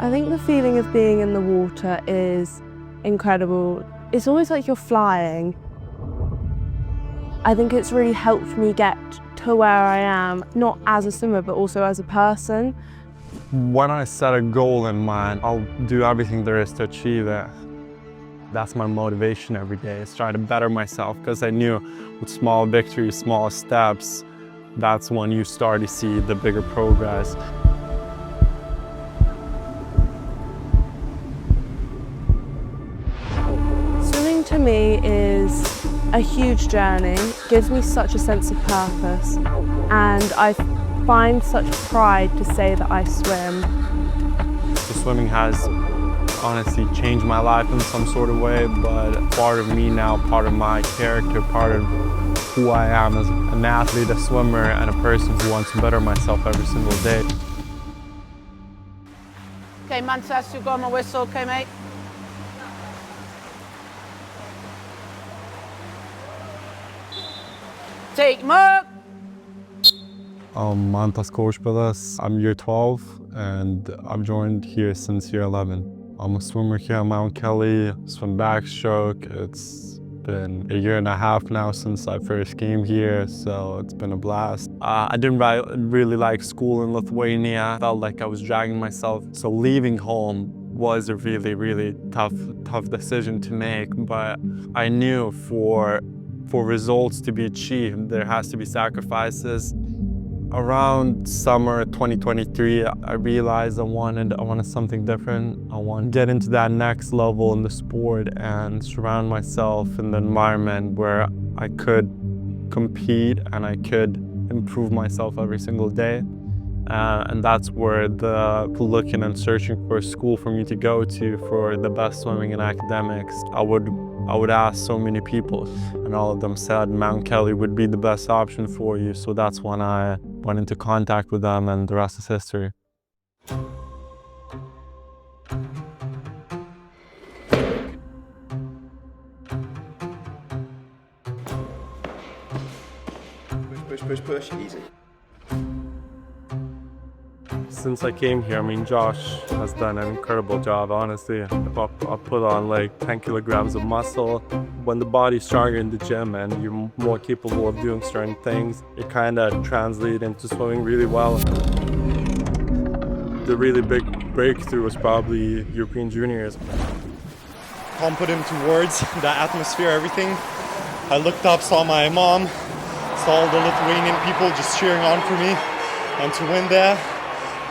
I think the feeling of being in the water is incredible. It's always like you're flying. I think it's really helped me get to where I am, not as a swimmer, but also as a person. When I set a goal in mind, I'll do everything there is to achieve it. That's my motivation every day, is try to better myself, because I knew with small victories, small steps, that's when you start to see the bigger progress. Swimming to me is a huge journey. It gives me such a sense of purpose, and I find such pride to say that I swim. So swimming has honestly changed my life in some sort of way, but part of me now, part of my character, part of who I am as an athlete, a swimmer, and a person who wants to better myself every single day. Okay, Manchester, you've got my whistle, okay, mate? Take mark! I'm Mantas Korspelas. I'm year 12 and I've joined here since year 11. I'm a swimmer here at Mount Kelly, swim backstroke. It's been a year and a half now since I first came here, so it's been a blast. I didn't really like school in Lithuania. I felt like I was dragging myself. So leaving home was a really tough decision to make, but I knew for results to be achieved, there has to be sacrifices. Around summer 2023, I realized I wanted something different. I want to get into that next level in the sport and surround myself in the environment where I could compete and I could improve myself every single day. And that's where the looking and searching for a school for me to go to for the best swimming and academics, I would ask so many people, and all of them said Mount Kelly would be the best option for you. So that's when I went into contact with them, and the rest is history. Push, easy. Since I came here, I mean, Josh has done an incredible job, honestly. I put on like 10 kilograms of muscle. When the body's stronger in the gym and you're more capable of doing certain things, it kind of translates into swimming really well. The really big breakthrough was probably European Juniors. Confident towards the atmosphere, everything. I looked up, saw my mom, saw all the Lithuanian people just cheering on for me, and to win there,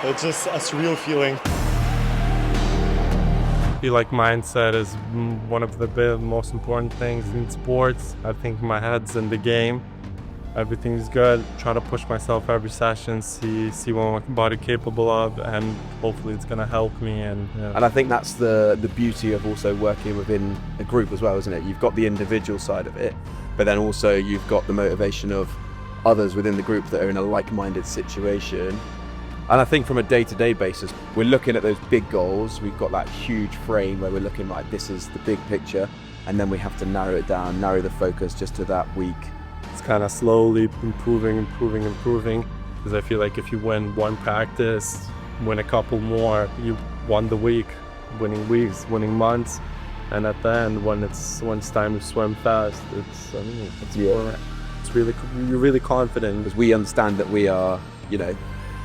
it's just a surreal feeling. I feel like mindset is one of the most important things in sports. I think my head's in the game. Everything's good. Try to push myself every session, see what my body's capable of, and hopefully it's going to help me. And I think that's the beauty of also working within a group as well, isn't it? You've got the individual side of it, but then also you've got the motivation of others within the group that are in a like-minded situation. And I think from a day-to-day basis, we're looking at those big goals. We've got that huge frame where we're looking like this is the big picture, and then we have to narrow it down, narrow the focus just to that week. It's kind of slowly improving, because I feel like if you win one practice, win a couple more, you won the week, winning weeks, winning months, and at the end, when it's time to swim fast, you're really confident. Because we understand that we are,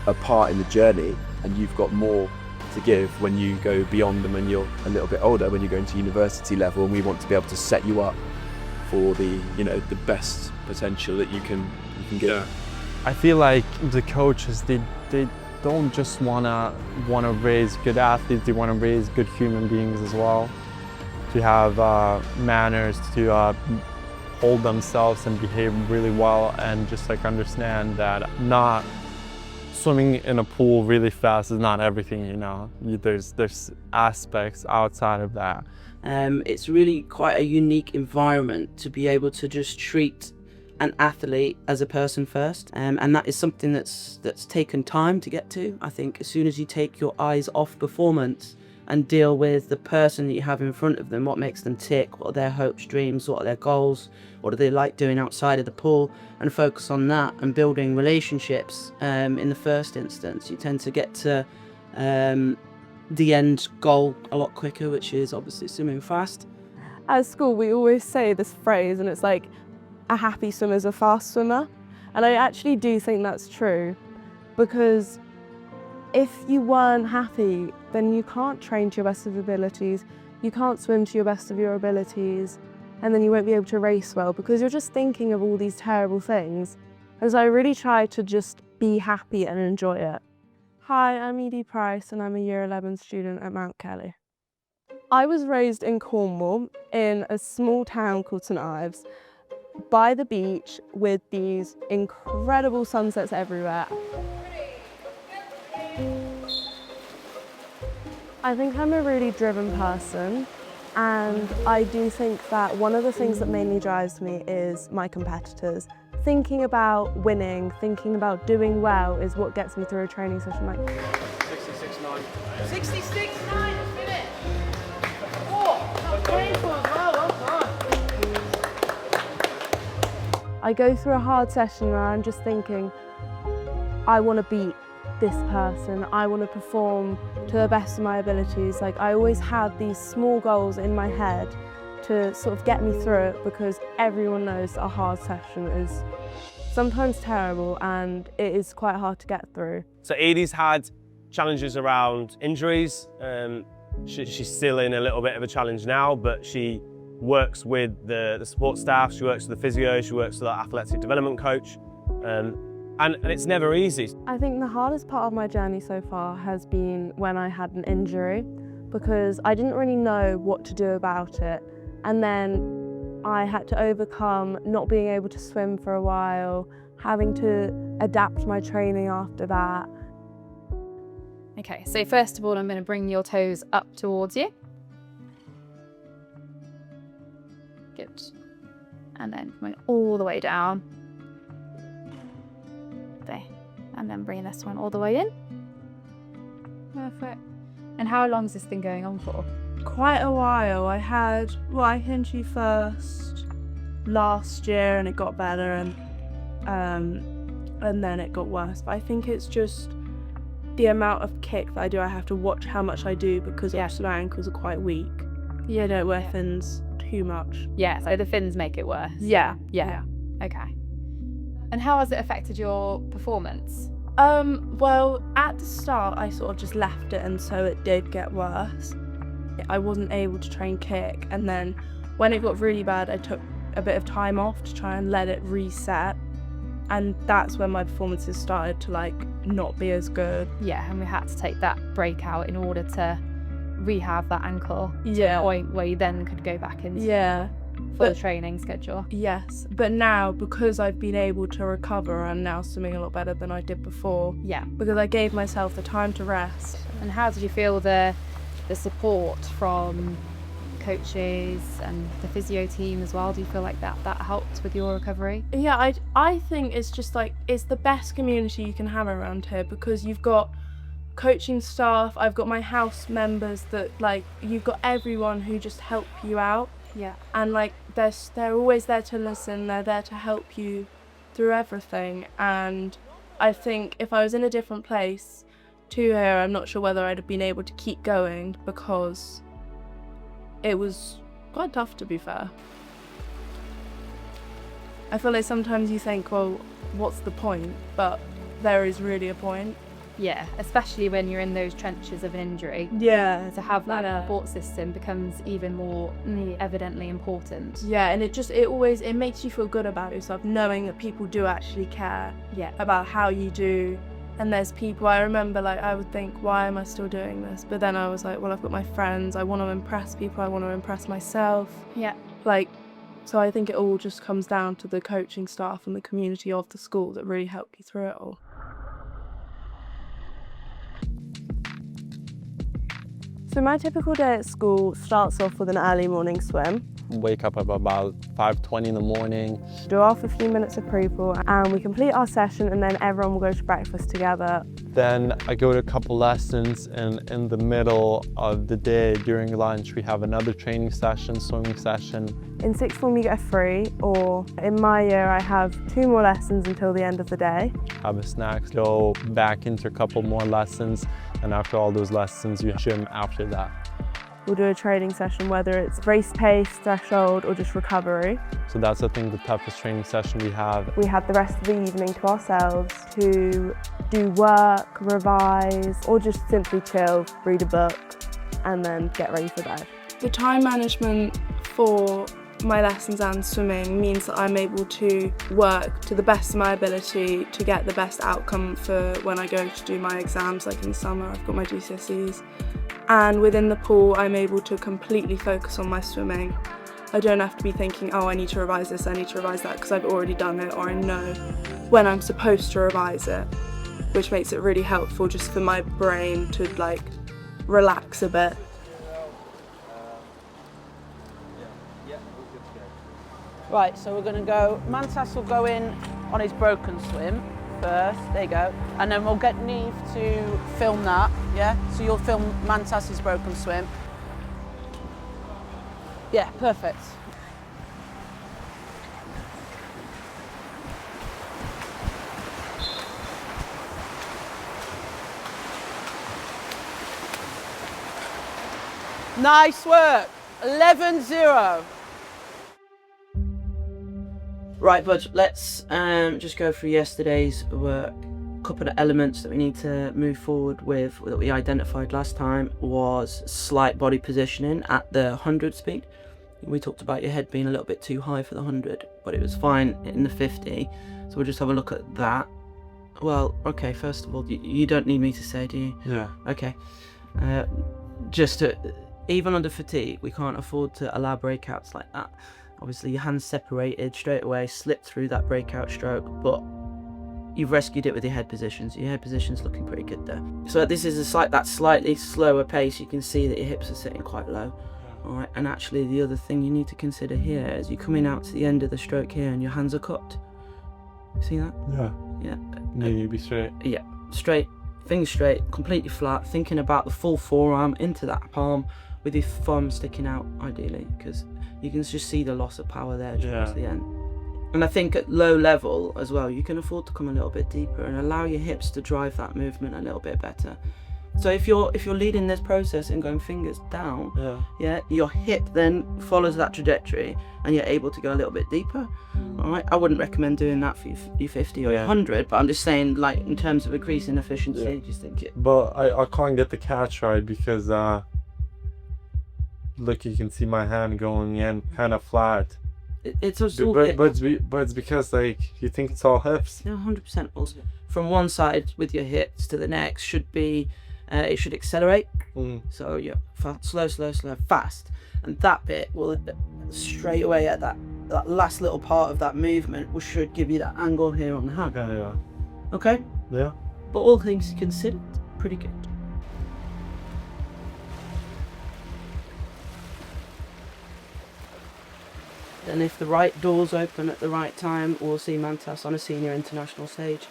a part in the journey, and you've got more to give when you go beyond them and you're a little bit older, when you go into university level, and we want to be able to set you up for the the best potential that you can give. Yeah. I feel like the coaches, they don't just wanna raise good athletes, they want to raise good human beings as well, to have manners, to hold themselves and behave really well, and just like understand that not swimming in a pool really fast is not everything, There's aspects outside of that. It's really quite a unique environment to be able to just treat an athlete as a person first, and that is something that's taken time to get to. I think as soon as you take your eyes off performance and deal with the person that you have in front of them, what makes them tick, what are their hopes, dreams, what are their goals, what do they like doing outside of the pool, and focus on that and building relationships in the first instance, you tend to get to the end goal a lot quicker, which is obviously swimming fast. At school, we always say this phrase, and it's like, a happy swimmer is a fast swimmer. And I actually do think that's true, because if you weren't happy, then you can't train to your best of your abilities, you can't swim to your best of your abilities, and then you won't be able to race well because you're just thinking of all these terrible things. And so I really try to just be happy and enjoy it. Hi, I'm Edie Price and I'm a Year 11 student at Mount Kelly. I was raised in Cornwall in a small town called St Ives by the beach with these incredible sunsets everywhere. I think I'm a really driven person, and I do think that one of the things that mainly drives me is my competitors. Thinking about winning, thinking about doing well is what gets me through a training session like 66.9. 66.9, finish. Oh, that's painful as well, well done. I go through a hard session and I'm just thinking, I want to beat this person, I want to perform to the best of my abilities. Like, I always have these small goals in my head to sort of get me through it, because everyone knows a hard session is sometimes terrible and it is quite hard to get through. So Edie's had challenges around injuries. She's still in a little bit of a challenge now, but she works with the support staff, she works with the physio, she works with our athletic development coach. And it's never easy. I think the hardest part of my journey so far has been when I had an injury, because I didn't really know what to do about it. And then I had to overcome not being able to swim for a while, having to adapt my training after that. Okay, so first of all, I'm going to bring your toes up towards you. Good. And then coming all the way down. There. And then bring this one all the way in. Perfect. And how long has this been going on for? Quite a while. I had injury first last year and it got better, and then it got worse. But I think it's just the amount of kick that I do. I have to watch how much I do, because obviously my ankles are quite weak. You don't wear fins too much. Yeah, so the fins make it worse. Yeah. Okay. And how has it affected your performance? Well, at the start I sort of just left it, and so it did get worse. I wasn't able to train kick, and then when it got really bad I took a bit of time off to try and let it reset, and that's when my performances started to like not be as good. Yeah, and we had to take that break out in order to rehab that ankle to Yeah. a point where you then could go back into Yeah. full training schedule. Yes, but now, because I've been able to recover, I'm now swimming a lot better than I did before, Yeah. because I gave myself the time to rest. And how did you feel the support from coaches and the physio team as well? Do you feel like that helped with your recovery? Yeah, I think it's just like, it's the best community you can have around here, because you've got coaching staff, I've got my house members, that like, you've got everyone who just help you out. Yeah. And like, they're always there to listen, they're there to help you through everything. And I think if I was in a different place to here, I'm not sure whether I'd have been able to keep going, because it was quite tough, to be fair. I feel like sometimes you think, well, what's the point? But there is really a point. Yeah, especially when you're in those trenches of an injury. Yeah. To have that support system becomes even more evidently important. Yeah, and it makes you feel good about yourself, knowing that people do actually care about how you do. And there's people, I remember, like, I would think, why am I still doing this? But then I was like, well, I've got my friends, I want to impress people, I want to impress myself. Yeah. Like, so I think it all just comes down to the coaching staff and the community of the school that really help you through it all. So my typical day at school starts off with an early morning swim. Wake up at about 5:20 in the morning. Do our 15 minutes of pre-pool, and we complete our session, and then everyone will go to breakfast together. Then I go to a couple lessons, and in the middle of the day during lunch we have another training session, swimming session. In sixth form you get a free, or in my year I have 2 more lessons until the end of the day. Have a snack, go back into a couple more lessons, and after all those lessons you gym after that. We'll do a training session, whether it's race pace, threshold, or just recovery. So that's I think the toughest training session we have. We had the rest of the evening to ourselves to do work, revise, or just simply chill, read a book, and then get ready for bed. The time management for my lessons and swimming means that I'm able to work to the best of my ability to get the best outcome for when I go to do my exams, like in the summer I've got my GCSEs. And within the pool I'm able to completely focus on my swimming. I don't have to be thinking, oh, I need to revise this, I need to revise that, because I've already done it, or I know when I'm supposed to revise it, which makes it really helpful just for my brain to like relax a bit. Right, so we're going to go, Mantas will go in on his broken swim first, there you go, and then we'll get Neve to film that, yeah? So you'll film Mantas's broken swim. Yeah, perfect. Nice work, 11-0. Right, bud, let's just go through yesterday's work. A couple of elements that we need to move forward with that we identified last time was slight body positioning at the 100 speed. We talked about your head being a little bit too high for the 100, but it was fine in the 50. So we'll just have a look at that. Well, okay, first of all, you don't need me to say, do you? Yeah. Okay. Even under fatigue, we can't afford to allow breakouts like that. Obviously your hands separated straight away, slipped through that breakout stroke, but you've rescued it with your head positions. Your head position's looking pretty good there. So this is that slightly slower pace. You can see that your hips are sitting quite low. All right, and actually the other thing you need to consider here is you're coming out to the end of the stroke here and your hands are cupped. See that? Yeah. Yeah. Need to be straight. Yeah, straight, fingers straight, completely flat, thinking about the full forearm into that palm with your thumb sticking out ideally, because you can just see the loss of power there towards the end. And I think at low level as well, you can afford to come a little bit deeper and allow your hips to drive that movement a little bit better. So if you're leading this process and going fingers down, your hip then follows that trajectory and you're able to go a little bit deeper. All right, I wouldn't recommend doing that for your 50 or your 100, but I'm just saying, like, in terms of increasing efficiency, just think it. But I can't get the catch right because look, you can see my hand going in kind of flat. It's also but it's because, like, you think it's all hips. Yeah, 100%. Also, from one side with your hips to the next should be, it should accelerate. So yeah, slow, fast, and that bit will straight away at that last little part of that movement should give you that angle here on the hand. Yeah. Okay. Yeah. But all things considered, pretty good. And if the right doors open at the right time, we'll see Mantas on a senior international stage.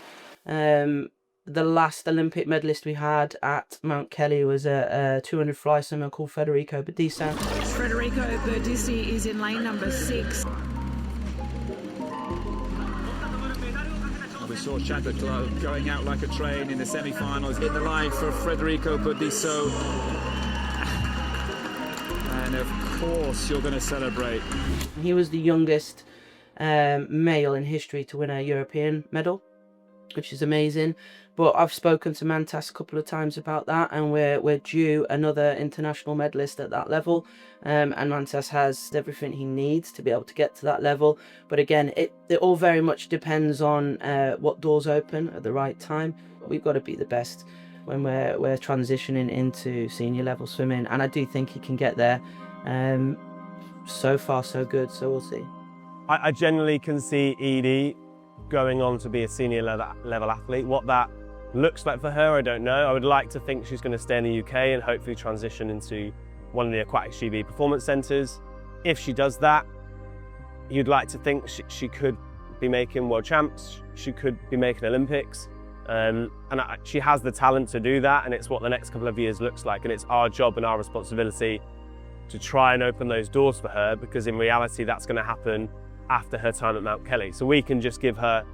The last Olympic medalist we had at Mount Kelly was a 200 fly swimmer called Federico Badisa. Federico Badisi is in lane number 6. We saw Chadwick going out like a train in the semi-finals. In the line for Federico Badiso. And of course you're going to celebrate. He was the youngest male in history to win a European medal, which is amazing. But I've spoken to Mantas a couple of times about that, and we're due another international medalist at that level. And Mantas has everything he needs to be able to get to that level. But again, it all very much depends on what doors open at the right time. We've got to be the best when we're transitioning into senior level swimming, and I do think he can get there. So far so good, so we'll see. I generally can see Edie going on to be a senior level athlete. What that looks like for her, I don't know. I would like to think she's going to stay in the UK and hopefully transition into one of the Aquatic GB performance centres. If she does that, you'd like to think she could be making world champs, she could be making Olympics. She has the talent to do that, and it's what the next couple of years looks like, and it's our job and our responsibility to try and open those doors for her, because in reality that's going to happen after her time at Mount Kelly. So we can just give her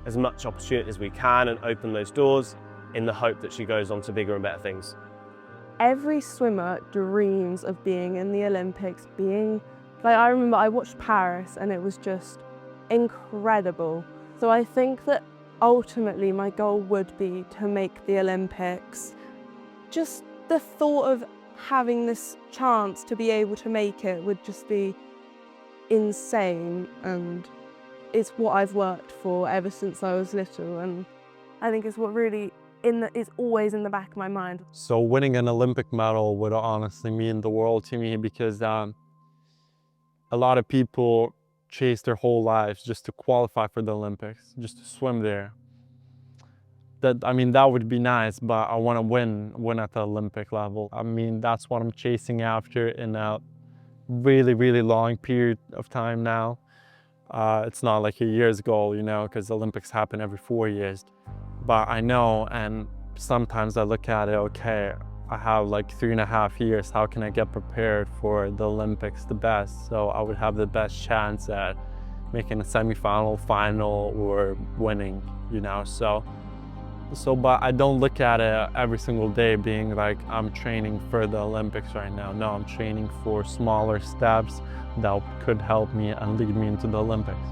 as much opportunity as we can and open those doors in the hope that she goes on to bigger and better things. Every swimmer dreams of being in the Olympics, I remember I watched Paris and it was just incredible. So I think that ultimately my goal would be to make the Olympics. Just the thought of having this chance to be able to make it would just be insane, and it's what I've worked for ever since I was little, and I think it's what really is always in the back of my mind. So winning an Olympic medal would honestly mean the world to me, because a lot of people chase their whole lives just to qualify for the Olympics, just to swim there. That would be nice, but I want to win at the Olympic level. That's what I'm chasing after in a really, really long period of time now. It's not like a year's goal, because the Olympics happen every 4 years. But I know, and sometimes I look at it, okay, I have like 3.5 years. How can I get prepared for the Olympics the best? So I would have the best chance at making a semifinal, final, or winning, But I don't look at it every single day being like, I'm training for the Olympics right now. No, I'm training for smaller steps that could help me and lead me into the Olympics.